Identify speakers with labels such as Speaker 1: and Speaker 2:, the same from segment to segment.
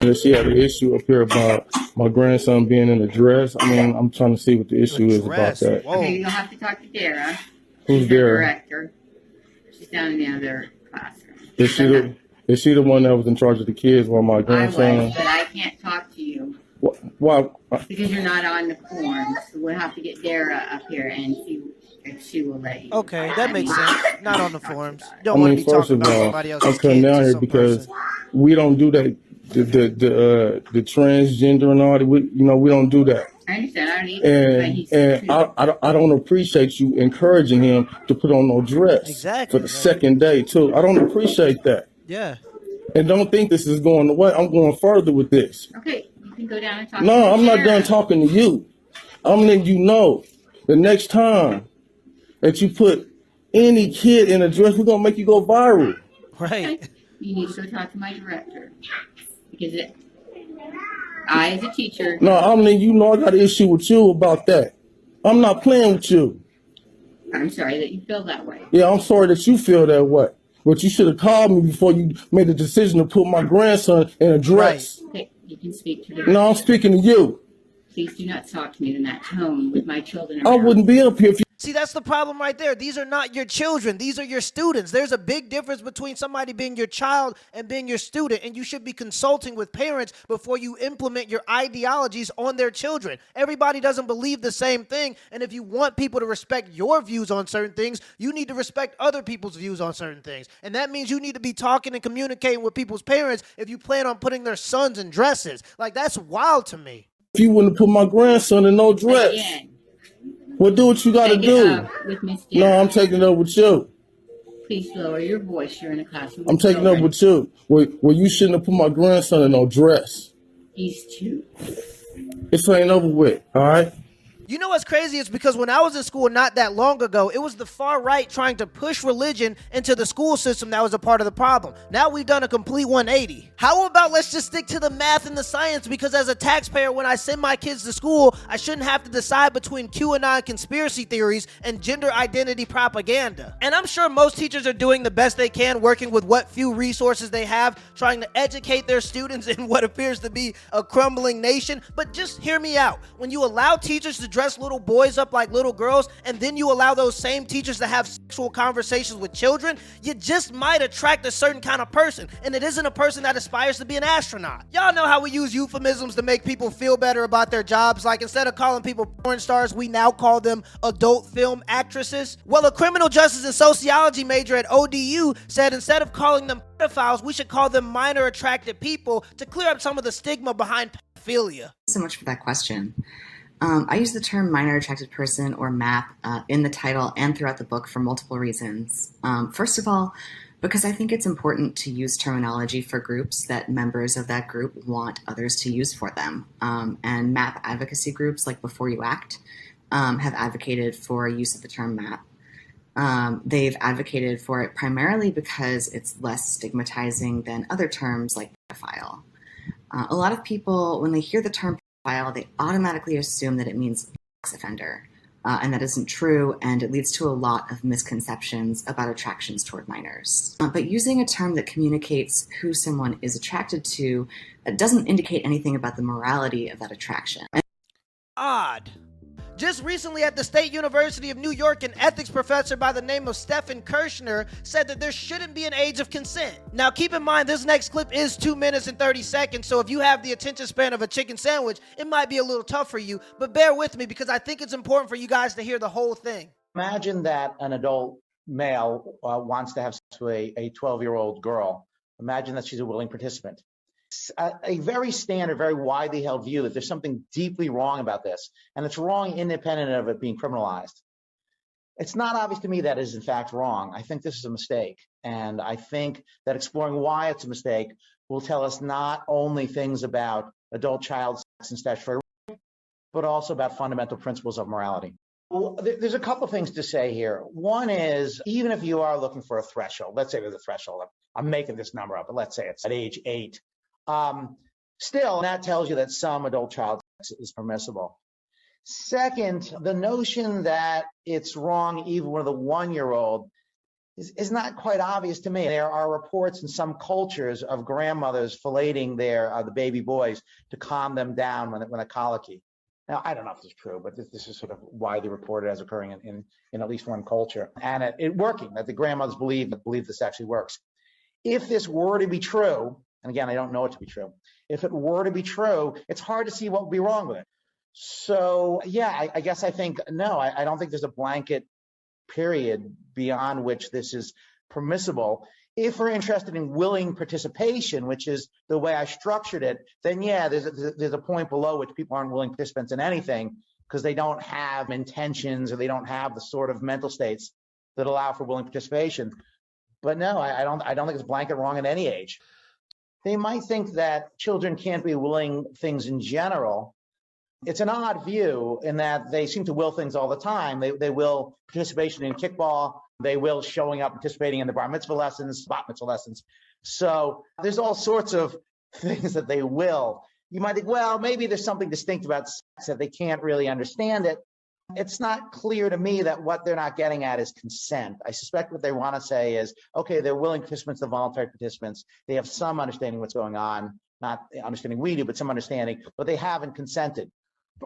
Speaker 1: And she had an issue up here about my grandson being in a dress. I mean, I'm trying to see what the issue is about that.
Speaker 2: Whoa. Okay, you'll have to talk to Dara.
Speaker 1: Who's
Speaker 2: She's the
Speaker 1: Dara?
Speaker 2: director. She's down in the other classroom.
Speaker 1: Is she the one that was in charge of the kids while my grandson?
Speaker 2: I was, but I can't talk to you.
Speaker 1: Why?
Speaker 2: Because you're not on the form. So we'll have to get Dara up here and see if she will let you.
Speaker 3: Okay, that makes sense. Not on the forums.
Speaker 1: I mean, first of all, I'm coming down here because we don't do that. The transgender and all that. We don't do that.
Speaker 2: I understand. I don't either.
Speaker 1: And I don't appreciate you encouraging him to put on no dress for the second day too. I don't appreciate that.
Speaker 3: Yeah.
Speaker 1: And don't think this is going away. I'm going further with this.
Speaker 2: Okay, you can go down and talk.
Speaker 1: No, I'm not done talking to you. I'm letting you know the next time that you put any kid in a dress, we're gonna make you go viral.
Speaker 3: Right.
Speaker 2: Okay. You need to go talk to my director because I, as a teacher.
Speaker 1: No, I mean, I got an issue with you about that. I'm not playing with you.
Speaker 2: I'm sorry that you feel that way.
Speaker 1: Yeah, I'm sorry that you feel that way. But you should have called me before you made the decision to put my grandson in a dress.
Speaker 2: Right. Okay, you can speak to the.
Speaker 1: No, I'm speaking to you.
Speaker 2: Please do not talk to me in that tone with my children around.
Speaker 1: I wouldn't be up here if you.
Speaker 3: See, that's the problem right there. These are not your children. These are your students. There's a big difference between somebody being your child and being your student, and you should be consulting with parents before you implement your ideologies on their children. Everybody doesn't believe the same thing, and if you want people to respect your views on certain things, you need to respect other people's views on certain things. And that means you need to be talking and communicating with people's parents if you plan on putting their sons in dresses. Like, that's wild to me.
Speaker 1: If you wouldn't put my grandson in no dress.
Speaker 2: Again.
Speaker 1: Well, do what you got to do. No, I'm taking it up with you.
Speaker 2: Please lower your voice. You're in a classroom.
Speaker 1: I'm taking it up with you. Well, you shouldn't have put my grandson in no dress.
Speaker 2: He's 2.
Speaker 1: This ain't over with, all right?
Speaker 3: You know what's crazy? It's because when I was in school not that long ago, it was the far right trying to push religion into the school system that was a part of the problem. Now we've done a complete 180. How about let's just stick to the math and the science? Because as a taxpayer, when I send my kids to school, I shouldn't have to decide between QAnon conspiracy theories and gender identity propaganda. And I'm sure most teachers are doing the best they can, working with what few resources they have, trying to educate their students in what appears to be a crumbling nation. But just hear me out. When you allow teachers to dress little boys up like little girls, and then you allow those same teachers to have sexual conversations with children, you just might attract a certain kind of person, and it isn't a person that aspires to be an astronaut. Y'all know how we use euphemisms to make people feel better about their jobs, like instead of calling people porn stars, we now call them adult film actresses. Well, a criminal justice and sociology major at ODU said instead of calling them pedophiles, we should call them minor attracted people to clear up some of the stigma behind pedophilia.
Speaker 4: So much for that question. I use the term minor attracted person or MAP in the title and throughout the book for multiple reasons. First of all, because I think it's important to use terminology for groups that members of that group want others to use for them. And MAP advocacy groups like Before You Act have advocated for use of the term MAP. They've advocated for it primarily because it's less stigmatizing than other terms like pedophile. A lot of people, when they hear the term pedophile, they automatically assume that it means sex offender, and that isn't true, and it leads to a lot of misconceptions about attractions toward minors. But using a term that communicates who someone is attracted to doesn't indicate anything about the morality of that attraction.
Speaker 3: Odd. Just recently at the State University of New York, an ethics professor by the name of Stephen Kirshner said that there shouldn't be an age of consent. Now keep in mind, this next clip is 2 minutes and 30 seconds, so if you have the attention span of a chicken sandwich, it might be a little tough for you, but bear with me because I think it's important for you guys to hear the whole thing.
Speaker 5: Imagine that an adult male wants to have sex with a 12-year-old girl. Imagine that she's a willing participant. A very standard, very widely held view that there's something deeply wrong about this, and it's wrong independent of it being criminalized. It's not obvious to me that is in fact wrong. I think this is a mistake, and I think that exploring why it's a mistake will tell us not only things about adult-child sex and statutory rape, but also about fundamental principles of morality. Well, there's a couple things to say here. One is, even if you are looking for a threshold, let's say there's a threshold, I'm making this number up, but let's say it's at age 8. Still, that tells you that some adult child sex is permissible. Second, the notion that it's wrong even with a 1-year-old is not quite obvious to me. There are reports in some cultures of grandmothers filleting the baby boys to calm them down when a colicky. Now, I don't know if this is true, but this is sort of widely reported as occurring in at least one culture, and it working, that the grandmothers believe this actually works. If this were to be true, and again, I don't know it to be true, if it were to be true, it's hard to see what would be wrong with it. So, yeah, I guess I think, no, I don't think there's a blanket period beyond which this is permissible. If we're interested in willing participation, which is the way I structured it, then yeah, there's a point below which people aren't willing participants in anything because they don't have intentions or they don't have the sort of mental states that allow for willing participation. But no, I don't think it's blanket wrong at any age. They might think that children can't be willing things in general. It's an odd view in that they seem to will things all the time. They will participation in kickball. They will showing up, participating in the bar mitzvah lessons, bat mitzvah lessons. So there's all sorts of things that they will. You might think, well, maybe there's something distinct about sex that they can't really understand it. It's not clear to me that what they're not getting at is consent. I suspect what they want to say is, okay, they're willing participants, they're voluntary participants. They have some understanding what's going on, not understanding we do, but some understanding, but they haven't consented.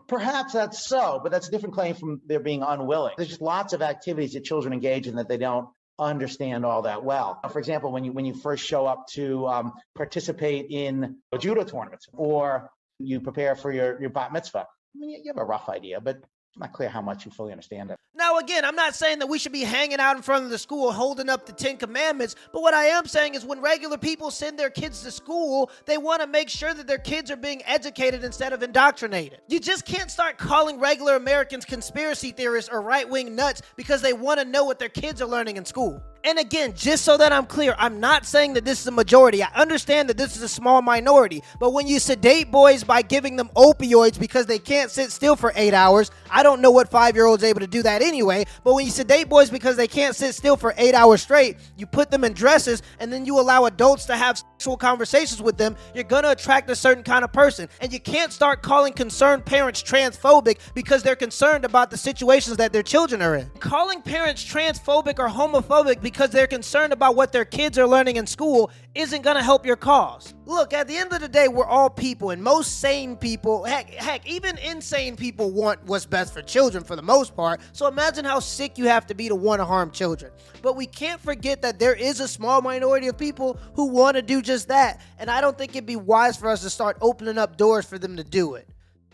Speaker 5: Perhaps that's so, but that's a different claim from their being unwilling. There's just lots of activities that children engage in that they don't understand all that well. For example, when you first show up to participate in a judo tournament or you prepare for your bat mitzvah, I mean, you have a rough idea, but it's not clear how much you fully understand it.
Speaker 3: Now, again, I'm not saying that we should be hanging out in front of the school holding up the 10 Commandments, but what I am saying is when regular people send their kids to school, they want to make sure that their kids are being educated instead of indoctrinated. You just can't start calling regular Americans conspiracy theorists or right-wing nuts because they want to know what their kids are learning in school. And again, just so that I'm clear, I'm not saying that this is a majority. I understand that this is a small minority, but when you sedate boys by giving them opioids because they can't sit still for 8 hours, I don't know what 5-year-old's able to do that anyway, but when you sedate boys because they can't sit still for 8 hours straight, you put them in dresses, and then you allow adults to have sexual conversations with them, you're gonna attract a certain kind of person. And you can't start calling concerned parents transphobic because they're concerned about the situations that their children are in. Calling parents transphobic or homophobic because they're concerned about what their kids are learning in school isn't gonna help your cause. Look, at the end of the day, we're all people, and most sane people, heck, even insane people want what's best for children for the most part, so imagine how sick you have to be to want to harm children. But we can't forget that there is a small minority of people who want to do just that, and I don't think it'd be wise for us to start opening up doors for them to do it.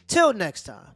Speaker 3: Till next time.